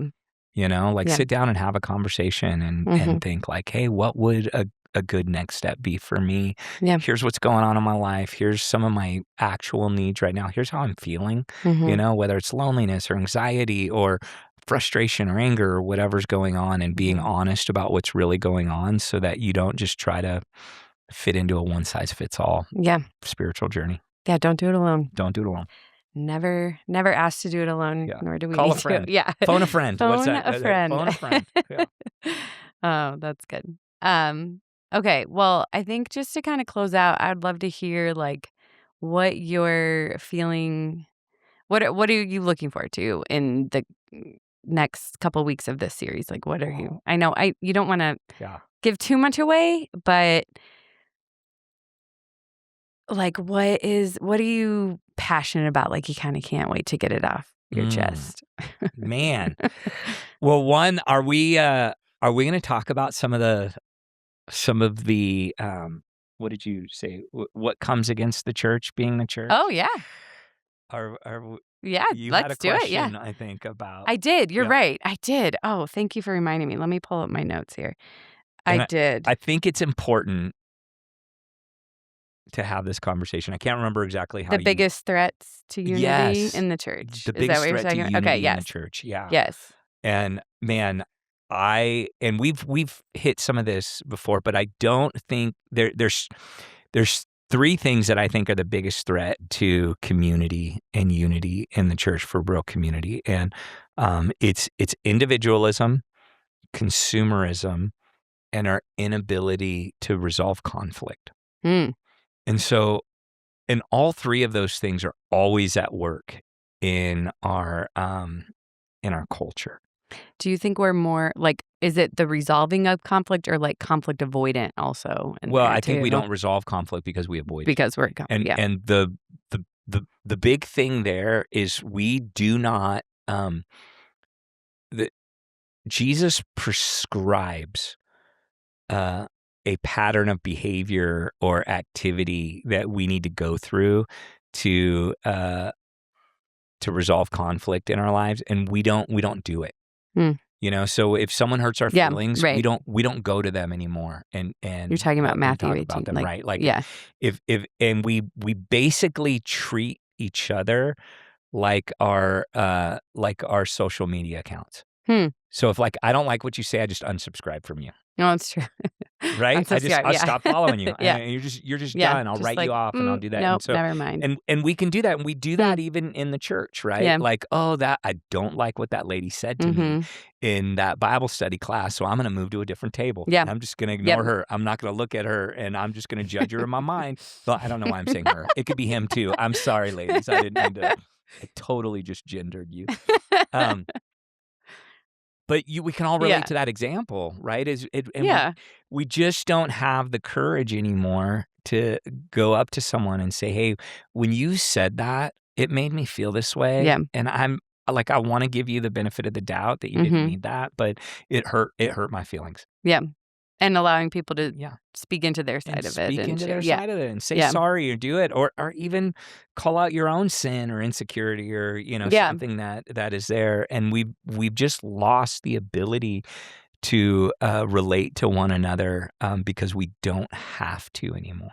You know, like, sit down and have a conversation and think, like, hey, what would a good next step be for me? Yeah. Here's what's going on in my life. Here's some of my actual needs right now. Here's how I'm feeling, you know, whether it's loneliness or anxiety or frustration or anger or whatever's going on, and being honest about what's really going on so that you don't just try to fit into a one-size-fits-all spiritual journey. Yeah, don't do it alone. Don't do it alone. Never asked to do it alone, nor do we Call need a friend. to. Yeah. Phone a friend. Phone What's that? a friend. Phone a friend. Yeah. Oh, that's good. Okay, well, I think just to kind of close out, I'd love to hear, like, what you're feeling. What are you looking forward to in the next couple weeks of this series? Like, what are you? I know you don't want to give too much away, but like, what are you passionate about? Like, you kind of can't wait to get it off your chest. Man. Well, one, are we going to talk about some of the what did you say? What comes against the church being the church? Oh, yeah. You let's had a do it. Yeah, question, I think, about. I did. You're right. I did. Oh, thank you for reminding me. Let me pull up my notes here. I did. I think it's important to have this conversation. I can't remember exactly how the biggest threats to unity in the church. The biggest threat to unity in the church. Yeah. Yes. And man, we've hit some of this before, but I don't think there's three things that I think are the biggest threat to community and unity in the church, for real community. And it's individualism, consumerism, and our inability to resolve conflict. And so, and all three of those things are always at work in our culture. Do you think we're more like, is it the resolving of conflict or like conflict avoidant also? Well, I think we don't resolve conflict because we avoid it. Because we're and the big thing there is we do not Jesus prescribes a pattern of behavior or activity that we need to go through to resolve conflict in our lives, and we don't do it. You know, so if someone hurts our feelings, we don't go to them anymore. And you're talking about Matthew 18, about them, right? Like, if we basically treat each other like our social media accounts. So if, like, I don't like what you say, I just unsubscribe from you. No, it's true. Right? I'll stop following you. And you're just done. I'll write you off and I'll do that. Nope, never mind. And we can do that. And we do that even in the church, right? Yeah. Like, that I don't like what that lady said to me in that Bible study class, so I'm going to move to a different table. Yeah. I'm just going to ignore her. I'm not going to look at her, and I'm just going to judge her in my mind. Well, I don't know why I'm saying her. It could be him too. I'm sorry, ladies. I didn't mean to. I totally just gendered you. But we can all relate to that example, right? We just don't have the courage anymore to go up to someone and say, hey, when you said that, it made me feel this way. Yeah. And I'm like, I want to give you the benefit of the doubt that you didn't need that, but it hurt my feelings. Yeah. And allowing people to speak into their side of it. Speak into their side of it and say sorry or do it, or even call out your own sin or insecurity or, something that is there. And we've just lost the ability to relate to one another because we don't have to anymore.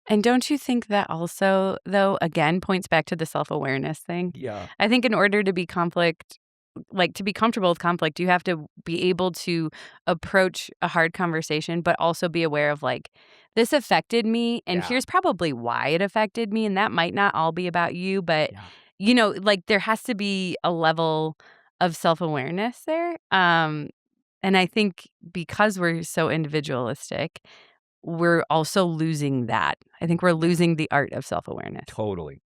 And don't you think that also, though, again, points back to the self-awareness thing? Yeah. I think in order to be to be comfortable with conflict, you have to be able to approach a hard conversation, but also be aware of, like, this affected me, and here's probably why it affected me, and that might not all be about you, but, like, there has to be a level of self-awareness there, and I think because we're so individualistic, we're also losing that. I think we're losing the art of self-awareness. Totally.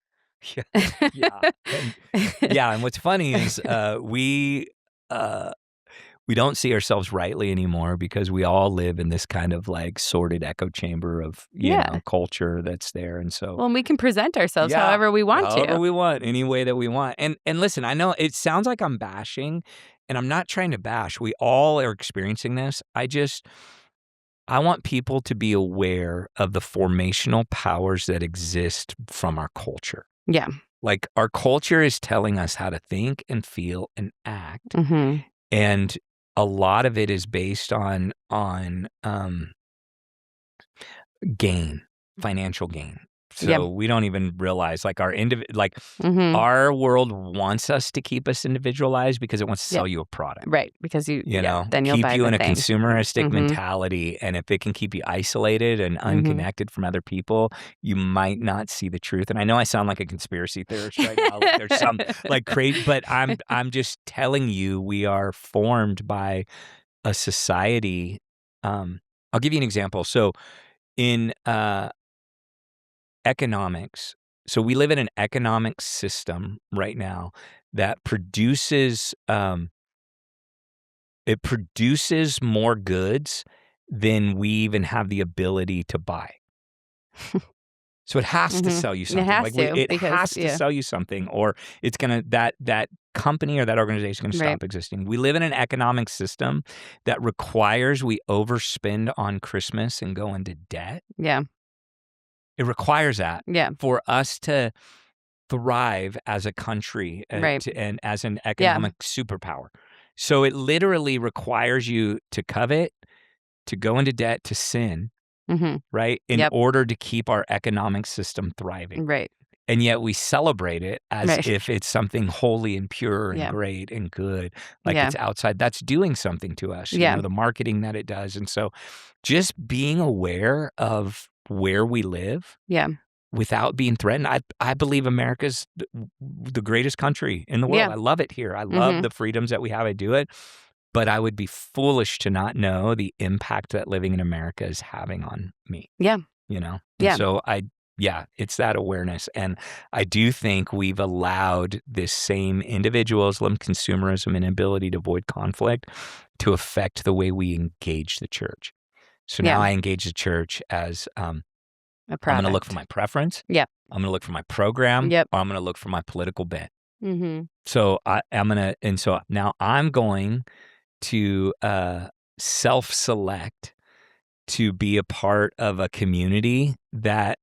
And what's funny is we don't see ourselves rightly anymore because we all live in this kind of like sordid echo chamber of you know culture that's there, and so and we can present ourselves however we want however we want, any way that we want. And listen, I know it sounds like I'm bashing, and I'm not trying to bash. We all are experiencing this. I want people to be aware of the formational powers that exist from our culture. Yeah. Like our culture is telling us how to think and feel and act. And a lot of it is based on gain, financial gain. So we don't even realize like our world wants us to keep us individualized because it wants to sell you a product. Right. Because you know, then you'll keep buy you in a thing. consumeristic mentality. And if it can keep you isolated and unconnected from other people, you might not see the truth. And I know I sound like a conspiracy theorist right now. Like there's some like crazy, but I'm just telling you, we are formed by a society. I'll give you an example. So in economics. So we live in an economic system right now that produces it produces more goods than we even have the ability to buy. So it has to sell you something. It has to sell you something, or it's gonna that company or that organization is gonna stop existing. We live in an economic system that requires we overspend on Christmas and go into debt. Yeah. It requires that for us to thrive as a country and as an economic superpower. So it literally requires you to covet, to go into debt, to sin, right? In order to keep our economic system thriving. Right. And yet we celebrate it as if it's something holy and pure and great and good, like it's outside. That's doing something to us, you know, the marketing that it does. And so just being aware of where we live without being threatened. I believe America's the greatest country in the world. I love it here. I love the freedoms that we have. I do it. But I would be foolish to not know the impact that living in America is having on me. Yeah. You know? And so it's that awareness. And I do think we've allowed this same individualism, consumerism, and ability to avoid conflict to affect the way we engage the church. So now I engage the church as I'm going to look for my preference. I'm going to look for my program. Or I'm going to look for my political bent. So so now I'm going to self-select to be a part of a community that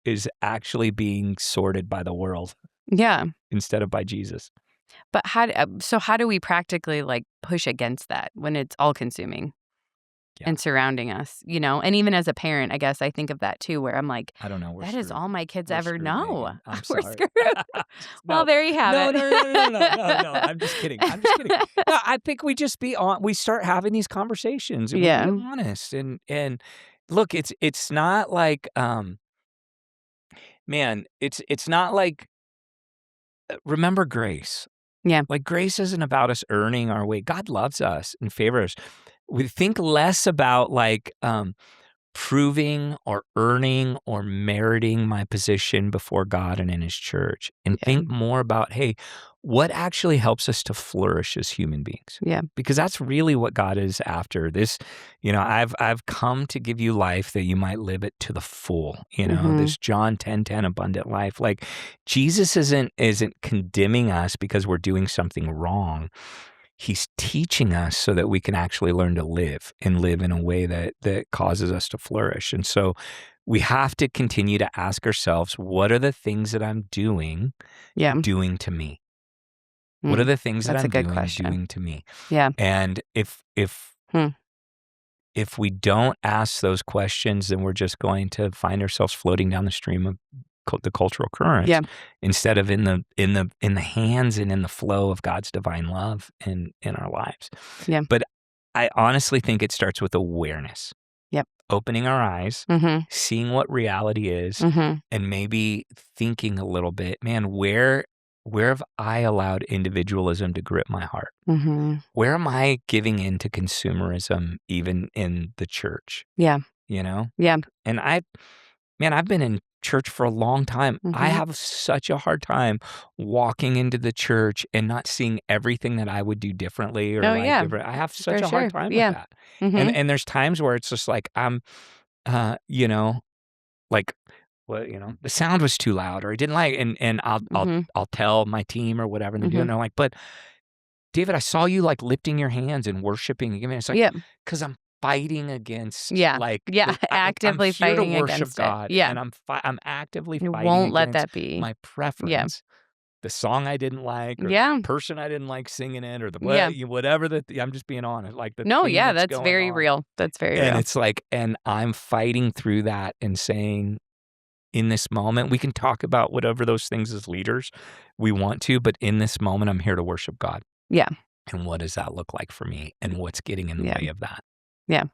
is actually being sorted by the world. Instead of by Jesus. But how do we practically like push against that when it's all consuming? And surrounding us, you know, and even as a parent, I guess I think of that too, where I'm like, I don't know. That is all my kids ever know. I'm We're sorry. screwed. Well, there you have it. No. I'm just kidding. No, I think we just we start having these conversations and we be honest. And look, it's not like, it's not like, remember grace. Like grace isn't about us earning our way. God loves us and favors us. We think less about like proving or earning or meriting my position before God and in his church, and think more about, hey, what actually helps us to flourish as human beings? Because that's really what God is after. This, you know, I've come to give you life that you might live it to the full, you know, this John 10:10 abundant life. Like Jesus isn't condemning us because we're doing something wrong. He's teaching us so that we can actually learn to live in a way that causes us to flourish. And so we have to continue to ask ourselves, what are the things that I'm doing to me? What are the things that I'm doing to me? And if we don't ask those questions, then we're just going to find ourselves floating down the stream of the cultural currents instead of in the hands and in the flow of God's divine love in our lives. But I honestly think it starts with awareness. Yep. Opening our eyes, seeing what reality is, and maybe thinking a little bit, man, where have I allowed individualism to grip my heart? Where am I giving in to consumerism, even in the church? Yeah. You know? Yeah. And I've been in church for a long time. I have such a hard time walking into the church and not seeing everything that I would do differently or different. I have such a hard time with that. And there's times where it's just like I'm, like, well, the sound was too loud or I didn't like, and I'll tell my team or whatever, and they're doing. They're like, but David, I saw you like lifting your hands and worshiping. And it's like, because I'm fighting against, actively I'm here fighting to worship against God, it. and I'm actively You fighting won't let against that be my preference. The song I didn't like, or the person I didn't like singing it, or the whatever I'm just being honest, like the thing that's going very on. real. That's very And real. it's like, and I'm fighting through that and saying, in this moment, we can talk about whatever those things as leaders we want to, but in this moment, I'm here to worship God. Yeah. And what does that look like for me? And what's getting in the way of that? Yeah.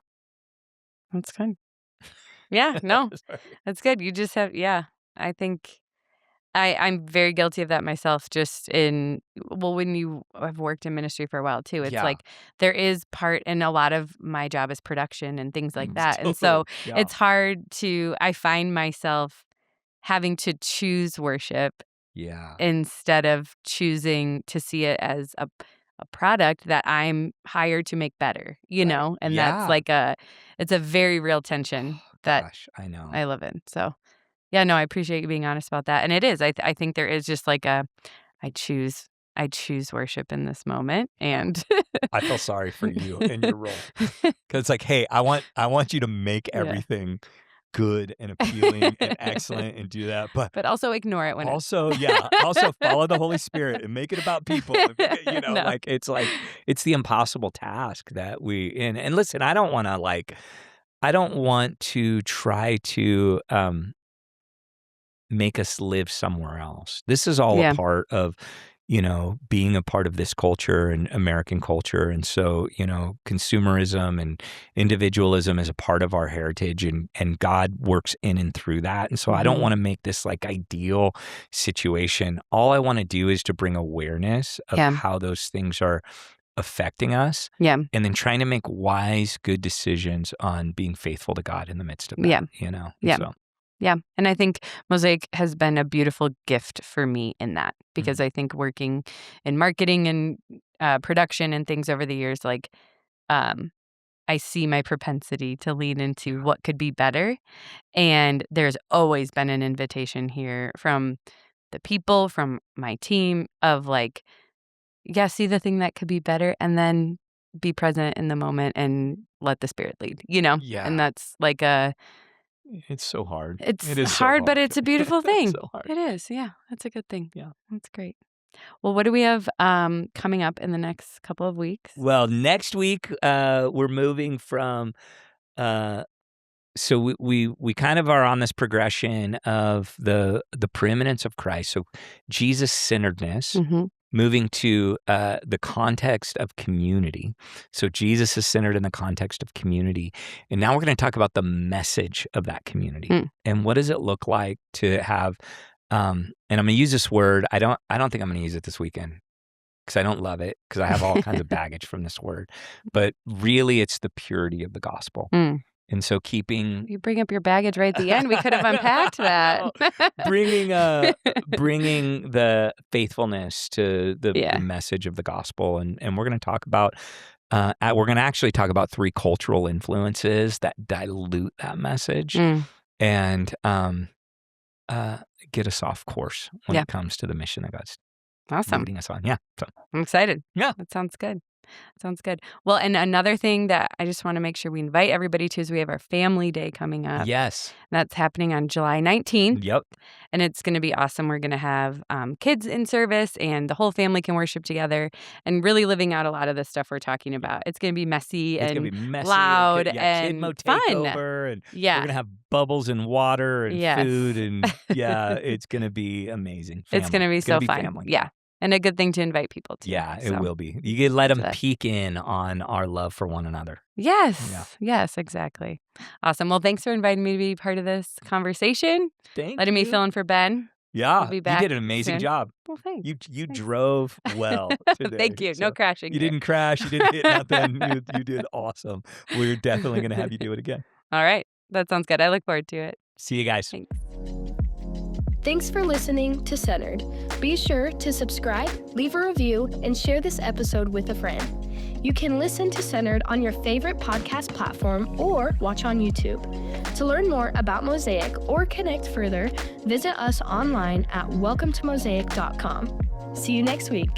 That's good. Yeah, no, that's good. You just have, I think I'm very guilty of that myself, just when you have worked in ministry for a while too, it's like there is part, and a lot of my job is production and things like that. And so it's hard I find myself having to choose worship instead of choosing to see it as a product that I'm hired to make better, and that's like it's a very real tension that I know. I live in. So yeah, no, I appreciate you being honest about that. And it is, I think there is just like I choose worship in this moment. And I feel sorry for you in your role. Cause it's like, hey, I want you to make everything good and appealing and excellent and do that, but also ignore it when also follow the Holy Spirit and make it about people. Like it's the impossible task that and listen, I don't want to try to make us live somewhere else. This is all a part of being a part of this culture and American culture. And so, consumerism and individualism is a part of our heritage, and God works in and through that. And so I don't want to make this like ideal situation. All I want to do is to bring awareness of how those things are affecting us. Yeah. And then trying to make wise, good decisions on being faithful to God in the midst of that, Yeah. So. Yeah. And I think Mosaic has been a beautiful gift for me in that, because I think working in marketing and production and things over the years, like I see my propensity to lean into what could be better. And there's always been an invitation here from the people, from my team, of like, see the thing that could be better, and then be present in the moment and let the Spirit lead, Yeah. And that's like it's so hard. It is so hard, but it's a beautiful thing. It's so hard. It is. Yeah. That's a good thing. Yeah. That's great. Well, what do we have coming up in the next couple of weeks? Well, next week we're moving from so we kind of are on this progression of the preeminence of Christ. So Jesus centeredness. Moving to the context of community. So Jesus is centered in the context of community. And now we're going to talk about the message of that community. And what does it look like to have, and I'm going to use this word, I don't think I'm going to use it this weekend, because I don't love it, because I have all kinds of baggage from this word. But really, it's the purity of the gospel. And so You bring up your baggage right at the end. We could have unpacked that. bringing the faithfulness to the message of the gospel. And we're going to talk about, we're going to actually talk about 3 cultural influences that dilute that message and get us off course when it comes to the mission that God's leading us on. Yeah. So. I'm excited. Yeah. That sounds good. Sounds good. Well, and another thing that I just want to make sure we invite everybody to is we have our family day coming up. Yes. That's happening on July 19th. Yep. And it's going to be awesome. We're going to have kids in service, and the whole family can worship together, and really living out a lot of the stuff we're talking about. It's going to be messy and loud and fun. Takeover, and we're going to have bubbles and water and food, and it's going to be amazing. It's going to be so fun. Family. Yeah. And a good thing to invite people to. Yeah, it will be. You can let them peek in on our love for one another. Yes. Yes, exactly. Awesome. Well, thanks for inviting me to be part of this conversation. Letting me fill in for Ben. Yeah, We'll be back you did an amazing job. Well, thanks. You drove well today. Thank you. No crashing. You didn't crash. You didn't hit nothing. You did awesome. We're definitely going to have you do it again. All right. That sounds good. I look forward to it. See you guys. Thanks. Thanks for listening to Centered. Be sure to subscribe, leave a review, and share this episode with a friend. You can listen to Centered on your favorite podcast platform or watch on YouTube. To learn more about Mosaic or connect further, visit us online at welcometomosaic.com. See you next week.